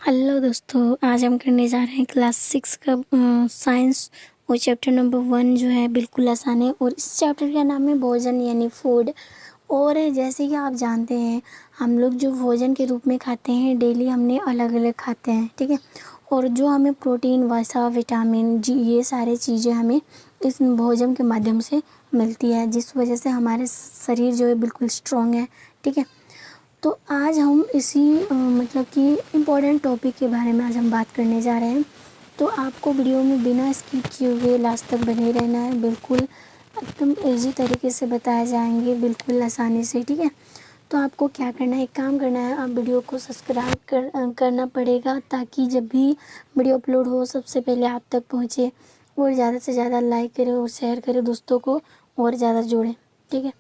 Hello दोस्तों, आज हम करने जा रहे हैं क्लास 6 का साइंस और चैप्टर नंबर 1 जो है बिल्कुल आसान है। और इस चैप्टर का नाम है भोजन यानी फूड। और जैसे कि आप जानते हैं, हम लोग जो भोजन के रूप में खाते हैं डेली हमने अलग अलग खाते हैं, ठीक है। और जो हमें प्रोटीन, वसा, विटामिन जी, ये सारी चीज़ें हमें इस भोजन के माध्यम से मिलती है, जिस वजह से हमारे शरीर जो है बिल्कुल स्ट्रॉन्ग है, ठीक है। तो आज हम इसी मतलब कि इम्पोर्टेंट टॉपिक के बारे में आज हम बात करने जा रहे हैं। तो आपको वीडियो में बिना स्किप किए हुए लास्ट तक बने रहना है। बिल्कुल एकदम इजी तरीके से बताए जाएंगे, बिल्कुल आसानी से, ठीक है। तो आपको क्या करना है, एक काम करना है, आप वीडियो को सब्सक्राइब करना पड़ेगा, ताकि जब भी वीडियो अपलोड हो सबसे पहले आप तक पहुँचे। और ज़्यादा से ज़्यादा लाइक करें और शेयर करें दोस्तों को, और ज़्यादा जोड़ें, ठीक है।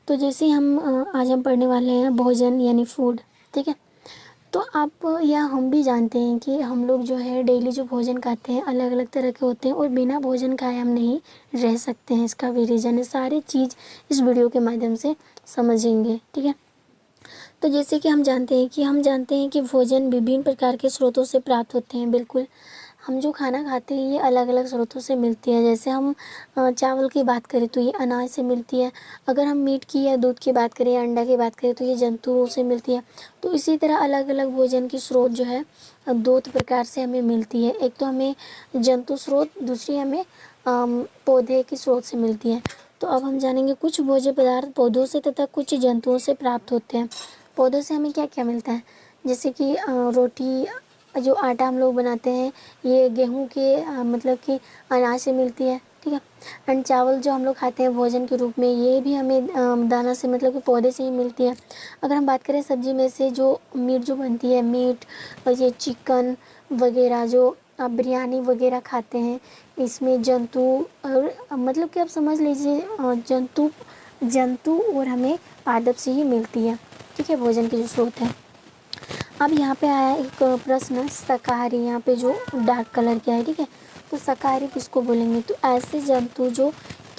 तो जैसे आज हम पढ़ने वाले हैं भोजन यानी फूड, ठीक है। तो आप या हम भी जानते हैं कि हम लोग जो है डेली जो भोजन खाते हैं अलग अलग तरह के होते हैं, और बिना भोजन खाए हम नहीं रह सकते हैं। इसका भी रीज़न है, सारी चीज़ इस वीडियो के माध्यम से समझेंगे, ठीक है। तो जैसे कि हम जानते हैं कि भोजन विभिन्न प्रकार के स्रोतों से प्राप्त होते हैं। बिल्कुल, हम जो खाना खाते हैं ये अलग अलग स्रोतों से मिलती है। जैसे हम चावल की बात करें तो ये अनाज से मिलती है। अगर हम मीट की या दूध की बात करें या अंडा की बात करें तो ये जंतुओं से मिलती है। तो इसी तरह अलग अलग भोजन की स्रोत जो है दो प्रकार से हमें मिलती है। एक तो हमें जंतु स्रोत, दूसरी हमें पौधे की स्रोत से मिलती है। तो अब हम जानेंगे कुछ भोज्य पदार्थ पौधों से तथा कुछ जंतुओं से प्राप्त होते हैं। पौधों से हमें क्या क्या मिलता है, जैसे कि रोटी, जो आटा हम लोग बनाते हैं ये गेहूं के मतलब कि अनाज से मिलती है, ठीक है। एंड चावल जो हम लोग खाते हैं भोजन के रूप में, ये भी हमें दाना से मतलब कि पौधे से ही मिलती है। अगर हम बात करें सब्जी में से, जो मीट जो बनती है, मीट और ये चिकन वगैरह, जो आप बिरयानी वगैरह खाते हैं, इसमें जंतु और मतलब कि आप समझ लीजिए जंतु और हमें पादप से ही मिलती है, ठीक है, भोजन की जो स्रोत है। अब यहाँ पे आया एक प्रश्न, शाकाहारी, यहाँ पे जो डार्क कलर किया है, ठीक है। तो शाकाहारी किसको बोलेंगे, तो ऐसे जंतु जो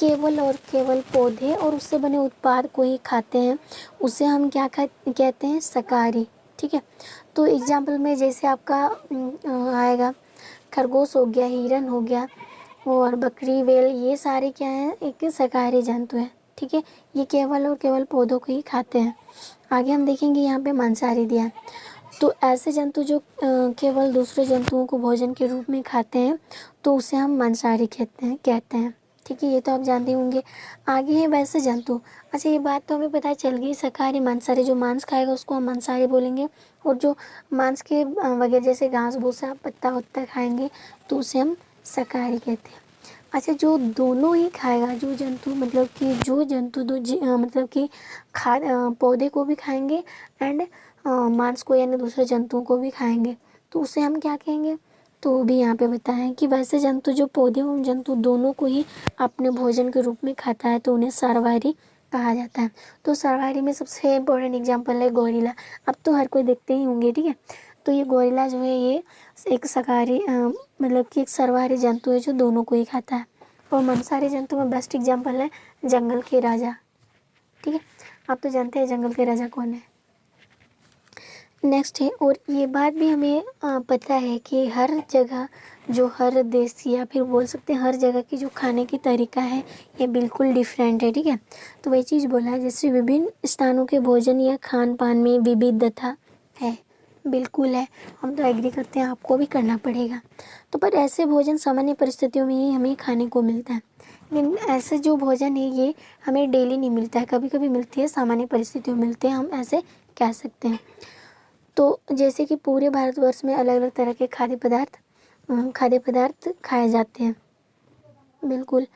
केवल और केवल पौधे और उससे बने उत्पाद को ही खाते हैं, उसे हम क्या कहते हैं, शाकाहारी, ठीक है। तो एग्जाम्पल में जैसे आपका आएगा खरगोश हो गया, हिरन हो गया, और बकरी, बैल, ये सारे क्या हैं, एक शाकाहारी जंतु है, ठीक है। ये केवल और केवल पौधों को ही खाते हैं। आगे हम देखेंगे यहाँ पे मांसाहारी दिया है। तो ऐसे जंतु जो केवल दूसरे जंतुओं को भोजन के रूप में खाते हैं, तो उसे हम मांसाहारी कहते हैं, ठीक है। ये तो आप जानते होंगे। आगे है वैसे जंतु। अच्छा, ये बात तो हमें पता चल गई, शाकाहारी मांसाहारी। जो मांस खाएगा उसको हम मांसाहारी बोलेंगे, और जो मांस के वगैरह जैसे घास भूसा पत्ता वत्ता खाएंगे तो उसे हम शाकाहारी कहते हैं। अच्छा, जो दोनों ही खाएगा, जो जंतु मतलब कि जो जंतु मतलब कि पौधे को भी खाएंगे एंड मांस को यानी दूसरे जंतुओं को भी खाएंगे, तो उसे हम क्या कहेंगे, तो वो भी यहाँ पे बताएं कि वैसे जंतु जो पौधे एवं जंतु दोनों को ही अपने भोजन के रूप में खाता है तो उन्हें सर्वाहारी कहा जाता है। तो सर्वाहारी में सबसे इम्पोर्टेंट एग्जाम्पल है गोरिल्ला। अब तो हर कोई देखते ही होंगे, ठीक है। तो ये गोरिल्ला जो है ये एक शाकाहारी मतलब कि एक सर्वाहारी जंतु है जो दोनों को ही खाता है। और मांसाहारी जंतु में बेस्ट एग्जाम्पल है जंगल के राजा, ठीक है। आप तो जानते हैं जंगल के राजा कौन है। नेक्स्ट है, और ये बात भी हमें पता है कि हर जगह, जो हर देश या फिर बोल सकते हैं हर जगह की जो खाने की तरीका है ये बिल्कुल डिफरेंट है, ठीक है। तो वही चीज़ बोला है, जैसे विभिन्न स्थानों के भोजन या खान पान में विविधता है, बिल्कुल है। हम तो एग्री करते हैं, आपको भी करना पड़ेगा। तो पर ऐसे भोजन सामान्य परिस्थितियों में ही हमें खाने को मिलता है, लेकिन ऐसे जो भोजन है ये हमें डेली नहीं मिलता है, कभी कभी मिलती है, सामान्य परिस्थितियों में मिलते हैं, हम ऐसे कह सकते हैं। तो जैसे कि पूरे भारतवर्ष में अलग अलग तरह के खाद्य पदार्थ खाए जाते हैं, बिल्कुल।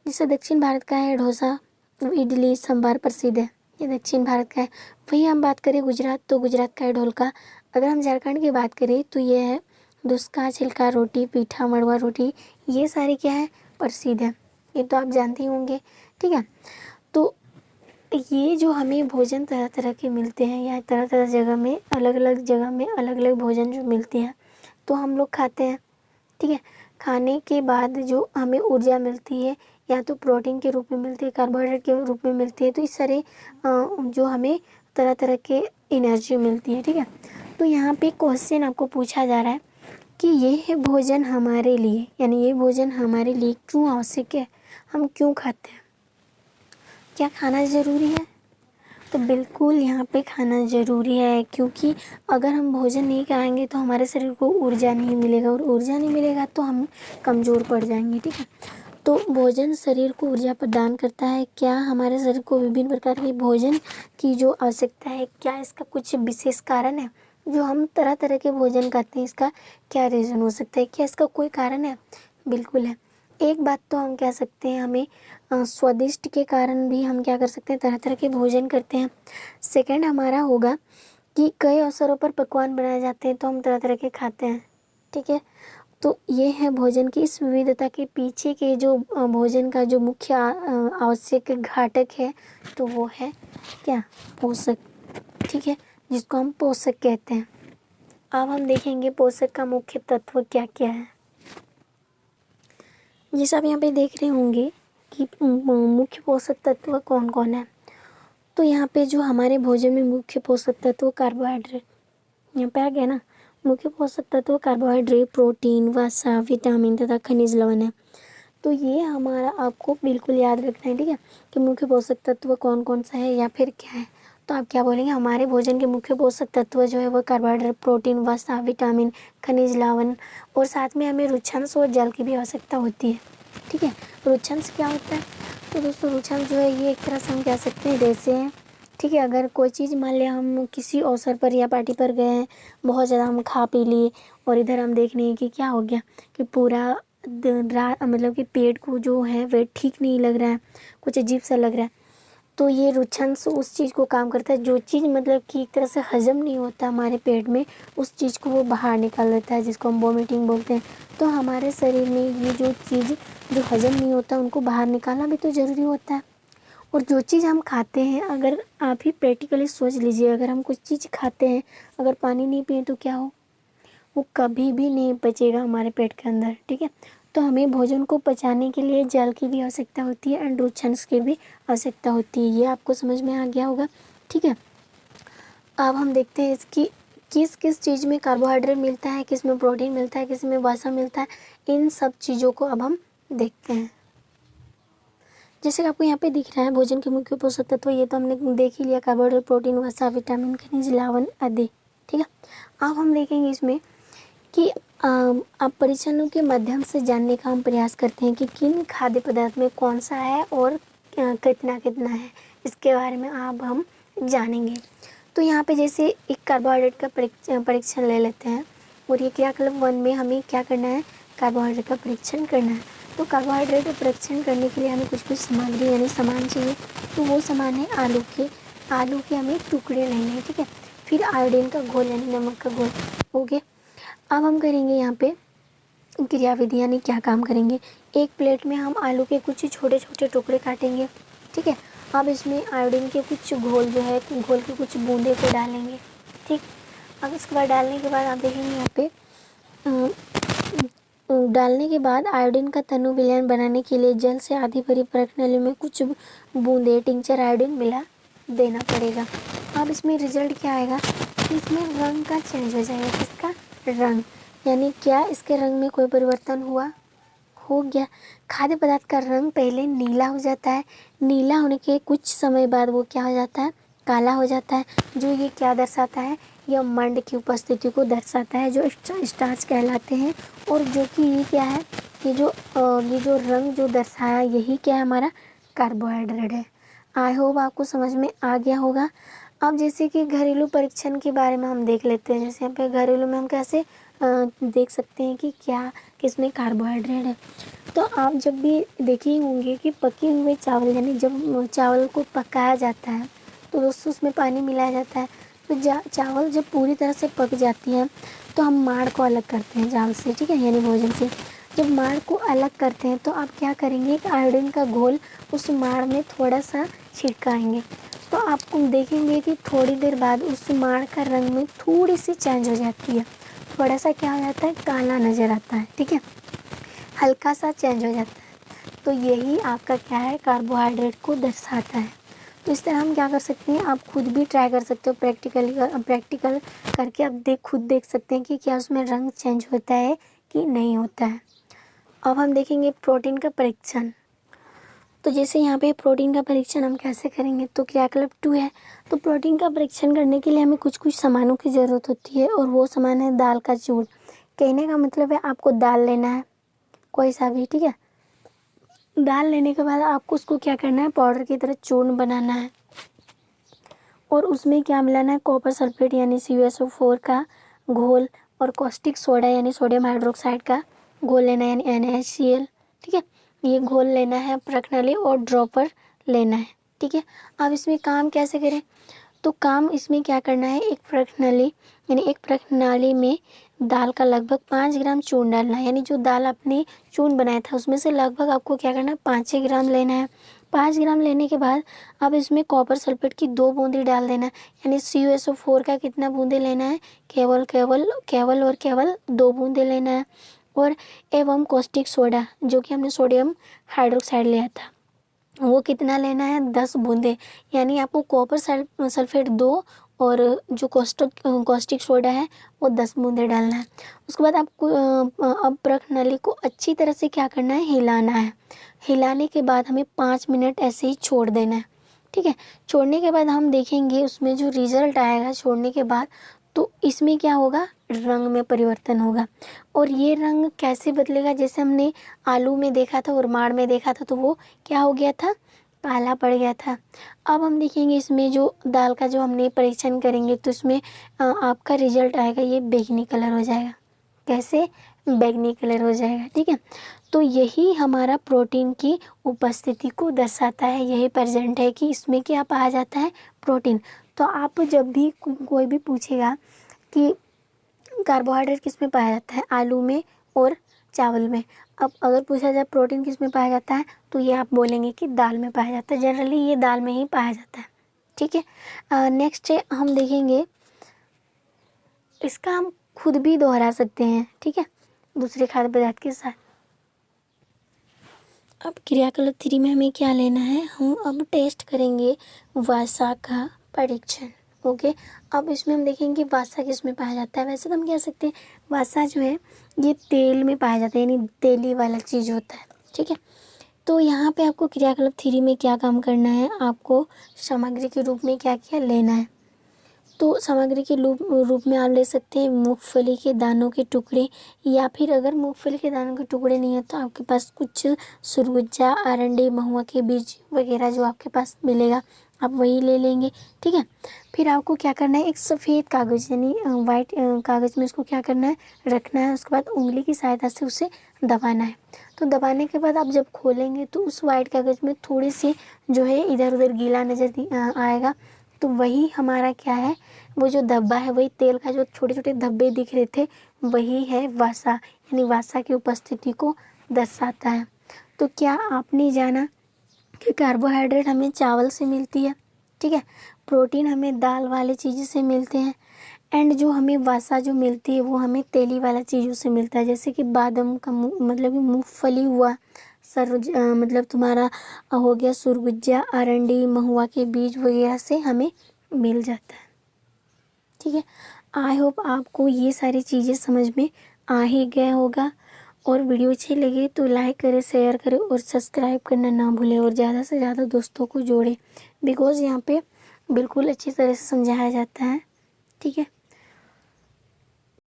जैसे दक्षिण भारत का है डोसा, इडली सांभर प्रसिद्ध है, ये दक्षिण भारत का है। वहीं हम बात करें गुजरात, तो गुजरात का है ढोलका। अगर हम झारखंड की बात करें तो ये है दुस्का, छिलका रोटी, पीठा, मड़वा रोटी, ये सारी क्या है, प्रसिद्ध है। ये तो आप जानते ही होंगे, ठीक है। तो ये जो हमें भोजन तरह तरह के मिलते हैं, या तरह तरह जगह में अलग अलग जगह में अलग अलग भोजन जो मिलते हैं तो हम लोग खाते हैं, ठीक है। खाने के बाद जो हमें ऊर्जा मिलती है, या तो प्रोटीन के रूप में मिलती है, कार्बोहाइड्रेट के रूप में मिलती है, तो इस सारे जो हमें तरह तरह के एनर्जी मिलती है, ठीक है। तो यहाँ पे क्वेश्चन आपको पूछा जा रहा है कि ये है भोजन हमारे लिए, यानी ये भोजन हमारे लिए क्यों आवश्यक है, हम क्यों खाते हैं, क्या खाना ज़रूरी है। तो बिल्कुल यहाँ पे खाना ज़रूरी है, क्योंकि अगर हम भोजन नहीं खाएंगे तो हमारे शरीर को ऊर्जा नहीं मिलेगा, और ऊर्जा नहीं मिलेगा तो हम कमज़ोर पड़ जाएंगे। ठीक है, तो भोजन शरीर को ऊर्जा प्रदान करता है। क्या हमारे शरीर को विभिन्न प्रकार के भोजन की जो आवश्यकता है, क्या इसका कुछ विशेष कारण है जो हम तरह तरह के भोजन खाते हैं, इसका क्या रीज़न हो सकता है, क्या इसका कोई कारण है। बिल्कुल है। एक बात तो हम कह सकते हैं, हमें स्वादिष्ट के कारण भी हम क्या कर सकते हैं, तरह तरह के भोजन करते हैं। सेकंड हमारा होगा कि कई अवसरों पर पकवान बनाए जाते हैं तो हम तरह तरह के खाते हैं। ठीक है, तो ये है भोजन की इस विविधता के पीछे के जो भोजन का जो मुख्य आवश्यक घटक है, तो वो है क्या, पोषक। ठीक है, जिसको हम पोषक कहते हैं। अब हम देखेंगे पोषक का मुख्य तत्व क्या क्या है। जैसे आप यहाँ पे देख रहे होंगे कि मुख्य पोषक तत्व कौन कौन है। तो यहाँ पे जो हमारे भोजन में मुख्य पोषक तत्व कार्बोहाइड्रेट, यहाँ पे आ गया ना, मुख्य पोषक तत्व कार्बोहाइड्रेट, प्रोटीन, वसा, विटामिन तथा खनिज लवण है। तो ये हमारा आपको बिल्कुल याद रखना है। ठीक है, कि मुख्य पोषक तत्व कौन कौन सा है या फिर क्या है। तो आप क्या बोलेंगे, हमारे भोजन के मुख्य पोषक तत्व जो है वो कार्बोहाइड्रेट, प्रोटीन, वसा, विटामिन, खनिज लवण, और साथ में हमें रुक्षांश और जल की भी आवश्यकता होती है। ठीक है, रुक्षांश क्या होता है, तो दोस्तों रुक्षांश जो है ये एक तरह से हम कह सकते हैं जैसे हैं। ठीक है, अगर कोई चीज़ मान लिया हम किसी अवसर पर या पार्टी पर गए हैं, बहुत ज़्यादा हम खा पी लिए, और इधर हम देख रहे हैं कि क्या हो गया कि पूरा रात मतलब कि पेट को जो है वह ठीक नहीं लग रहा है, कुछ अजीब सा लग रहा है, तो ये रुक्षांश उस चीज़ को काम करता है। जो चीज़ मतलब कि एक तरह से हजम नहीं होता हमारे पेट में, उस चीज़ को वो बाहर निकाल देता है, जिसको हम वोमिटिंग बोलते हैं। तो हमारे शरीर में ये जो चीज़ जो हजम नहीं होता उनको बाहर निकालना भी तो ज़रूरी होता है। और जो चीज़ हम खाते हैं, अगर आप ही प्रैक्टिकली सोच लीजिए, अगर हम कुछ चीज़ खाते हैं, अगर पानी नहीं पिए तो क्या हो, वो कभी भी नहीं पचेगा हमारे पेट के अंदर। ठीक है, तो हमें भोजन को पचाने के लिए जल की भी आवश्यकता होती है एंड रुक्षांश की भी आवश्यकता होती है। ये आपको समझ में आ गया होगा। ठीक है, अब हम देखते हैं इसकी किस किस चीज़ में कार्बोहाइड्रेट मिलता है, किस में प्रोटीन मिलता है, किस में वसा मिलता है, इन सब चीज़ों को अब हम देखते हैं। जैसे आपको यहाँ पे दिख रहा है भोजन के मुख्य पोषक तत्व, ये तो हमने देख ही लिया, कार्बोहाइड्रेट, प्रोटीन, वसा, विटामिन, खनिज लवण आदि। ठीक है, अब हम देखेंगे इसमें कि आप परीक्षणों के माध्यम से जानने का हम प्रयास करते हैं कि किन खाद्य पदार्थ में कौन सा है और कितना कितना है, इसके बारे में अब हम जानेंगे। तो यहाँ पे जैसे एक कार्बोहाइड्रेट का परीक्षण ले लेते हैं, और ये क्रियाकलाप 1 में हमें क्या करना है, कार्बोहाइड्रेट का परीक्षण करना है। तो कार्बोहाइड्रेट का परीक्षण करने के लिए हमें कुछ कुछ सामग्री यानी सामान चाहिए। तो वो सामान है आलू के हमें टुकड़े लेने हैं। ठीक है, फिर आयोडीन का घोल यानी नमक का घोल। ओके, अब हम करेंगे यहाँ पे क्रियाविधि, यानी क्या काम करेंगे। एक प्लेट में हम आलू के कुछ छोटे छोटे टुकड़े काटेंगे। ठीक है, अब इसमें आयोडीन के कुछ घोल जो है, घोल के कुछ बूंदे को डालेंगे। ठीक, अब इसके बाद डालने के बाद आप देखेंगे यहाँ पे डालने के बाद आयोडीन का तनु विलयन बनाने के लिए जल से आधी भरी प्रणाली में कुछ बूंदे टिंचर आयोडीन मिला देना पड़ेगा। अब इसमें रिजल्ट क्या आएगा, इसमें रंग का चेंज हो जाएगा। किसका रंग, यानी क्या इसके रंग में कोई परिवर्तन हो गया। खाद्य पदार्थ का रंग पहले नीला हो जाता है, नीला होने के कुछ समय बाद वो क्या हो जाता है, काला हो जाता है। जो ये क्या दर्शाता है, यह मंड की उपस्थिति को दर्शाता है, जो स्टार्च कहलाते हैं। और जो कि ये क्या है, ये जो रंग जो दर्शाया, यही क्या है, हमारा कार्बोहाइड्रेट है। आई होप आपको समझ में आ गया होगा। अब जैसे कि घरेलू परीक्षण के बारे में हम देख लेते हैं। जैसे यहाँ पे घरेलू में हम कैसे देख सकते हैं कि क्या किसमें कार्बोहाइड्रेट है। तो आप जब भी देखे होंगे कि पके हुए चावल, यानी जब चावल को पकाया जाता है तो दोस्तों उसमें पानी मिलाया जाता है। तो चावल जब पूरी तरह से पक जाती है तो हम माड़ को अलग करते हैं चावल से। ठीक है, यानी भोजन से जब माड़ को अलग करते हैं तो आप क्या करेंगे, एक आयोडीन का घोल उस माड़ में थोड़ा सा छिड़काएंगे। तो आपको देखेंगे कि थोड़ी देर बाद उस माड़ का रंग में थोड़ी सी चेंज हो जाती है, थोड़ा सा क्या हो जाता है, काला नज़र आता है। ठीक है, हल्का सा चेंज हो जाता है। तो यही आपका क्या है, कार्बोहाइड्रेट को दर्शाता है। तो इस तरह हम क्या कर सकते हैं, आप खुद भी ट्राई कर सकते हो, प्रैक्टिकल करके आप खुद देख सकते हैं कि क्या उसमें रंग चेंज होता है कि नहीं होता है। अब हम देखेंगे प्रोटीन का परीक्षण। तो जैसे यहाँ पे प्रोटीन का परीक्षण हम कैसे करेंगे, तो क्रियाकलाप 2 है। तो प्रोटीन का परीक्षण करने के लिए हमें कुछ कुछ सामानों की ज़रूरत होती है, और वो सामान है दाल का चूर्ण। कहने का मतलब है आपको दाल लेना है कोई सा भी, ठीक है। दाल लेने के बाद आपको उसको क्या करना है, पाउडर की तरह चूर्ण बनाना है, और उसमें क्या मिलाना है, कॉपर सल्फेट यानी CuSO4 का घोल, और कॉस्टिक सोडा यानी सोडियम हाइड्रोक्साइड का घोल लेना है, यानी NaHCl, ठीक है। ये घोल लेना है प्रणाली, और ड्रॉपर लेना है, ठीक है। अब इसमें काम कैसे करें, तो काम इसमें क्या करना है, एक प्रणाली में दाल का लगभग 5 ग्राम चूर्ण डालना है, यानी जो दाल आपने चूर्ण बनाया था उसमें से लगभग आपको क्या करना है, 5 ग्राम लेना है। 5 ग्राम लेने के बाद अब इसमें कॉपर सल्फेट की 2 बूंदी डाल देना है, यानी CuSO4 का कितना बूंदे लेना है, केवल 2 बूंदे लेना है। और एवं कॉस्टिक सोडा, जो कि हमने सोडियम हाइड्रोक्साइड लिया था, वो कितना लेना है, 10 बूंदे, यानी आपको कॉपर सल्फेट 2 और जो कॉस्टिक सोडा है वो 10 बूंदे डालना है। उसके बाद आपको अब प्रणाली को अच्छी तरह से क्या करना है, हिलाना है। हिलाने के बाद हमें 5 मिनट ऐसे ही छोड़ देना है, ठीक है। छोड़ने के बाद हम देखेंगे उसमें जो रिजल्ट आएगा छोड़ने के बाद, तो इसमें क्या होगा, रंग में परिवर्तन होगा। और ये रंग कैसे बदलेगा, जैसे हमने आलू में देखा था और माड़ में देखा था, तो वो क्या हो गया था, काला पड़ गया था। अब हम देखेंगे इसमें जो दाल का जो हमने परीक्षण करेंगे, तो इसमें आपका रिजल्ट आएगा, ये बैंगनी कलर हो जाएगा। कैसे, बैंगनी कलर हो जाएगा, ठीक है। तो यही हमारा प्रोटीन की उपस्थिति को दर्शाता है, यही प्रेजेंट है कि इसमें क्या पाया जाता है, प्रोटीन। तो आप जब भी कोई भी पूछेगा कि कार्बोहाइड्रेट किस में पाया जाता है, आलू में और चावल में। अब अगर पूछा जाए प्रोटीन किस में पाया जाता है, तो ये आप बोलेंगे कि दाल में पाया जाता है। जनरली ये दाल में ही पाया जाता है, ठीक है। नेक्स्ट हम देखेंगे, इसका हम खुद भी दोहरा सकते हैं, ठीक है, दूसरे खाद्य पदार्थ के साथ। अब क्रियाकलाप 3 में हमें क्या लेना है, हम अब टेस्ट करेंगे वसा का परीक्षण। ओके, अब इसमें हम देखेंगे वसा किस में पाया जाता है। वैसे तो हम कह सकते हैं वसा जो है ये तेल में पाया जाता है, यानी तेली वाला चीज़ होता है, ठीक है। तो यहाँ पे आपको क्रियाकलाप 3 में क्या काम करना है, आपको सामग्री के रूप में क्या क्या लेना है। तो सामग्री के रूप में आप ले सकते हैं मूंगफली के दानों के टुकड़े, या फिर अगर मूंगफली के दानों के टुकड़े नहीं है तो आपके पास कुछ सुरगुजा, अरंडी, महुआ के बीज वगैरह जो आपके पास मिलेगा, आप वही ले लेंगे, ठीक है। फिर आपको क्या करना है, एक सफ़ेद कागज़ यानी वाइट कागज़ में इसको क्या करना है, रखना है। उसके बाद उंगली की सहायता से उसे दबाना है। तो दबाने के बाद आप जब खोलेंगे तो उस वाइट कागज़ में थोड़ी सी जो है इधर उधर गीला नज़र आएगा, तो वही हमारा क्या है, वो जो धब्बा है, वही तेल का जो छोटे छोटे धब्बे दिख रहे थे, वही है वसा, यानी वसा की उपस्थिति को दर्शाता है। तो क्या आपने जाना कि कार्बोहाइड्रेट हमें चावल से मिलती है, ठीक है, प्रोटीन हमें दाल वाले चीज़ों से मिलते हैं, एंड जो हमें वसा जो मिलती है वो हमें तेली वाला चीज़ों से मिलता है, जैसे कि बादाम का मतलब कि मूँगफली हुआ, मतलब तुम्हारा हो गया सुरगुजा, अरंडी, महुआ के बीज वगैरह से हमें मिल जाता है, ठीक है। आई होप आपको ये सारी चीज़ें समझ में आ ही गया होगा, और वीडियो अच्छी लगे तो लाइक करें, शेयर करें और सब्सक्राइब करना ना भूलें, और ज़्यादा से ज़्यादा दोस्तों को जोड़ें, बिकॉज़ यहाँ पे बिल्कुल अच्छी तरह से समझाया जाता है।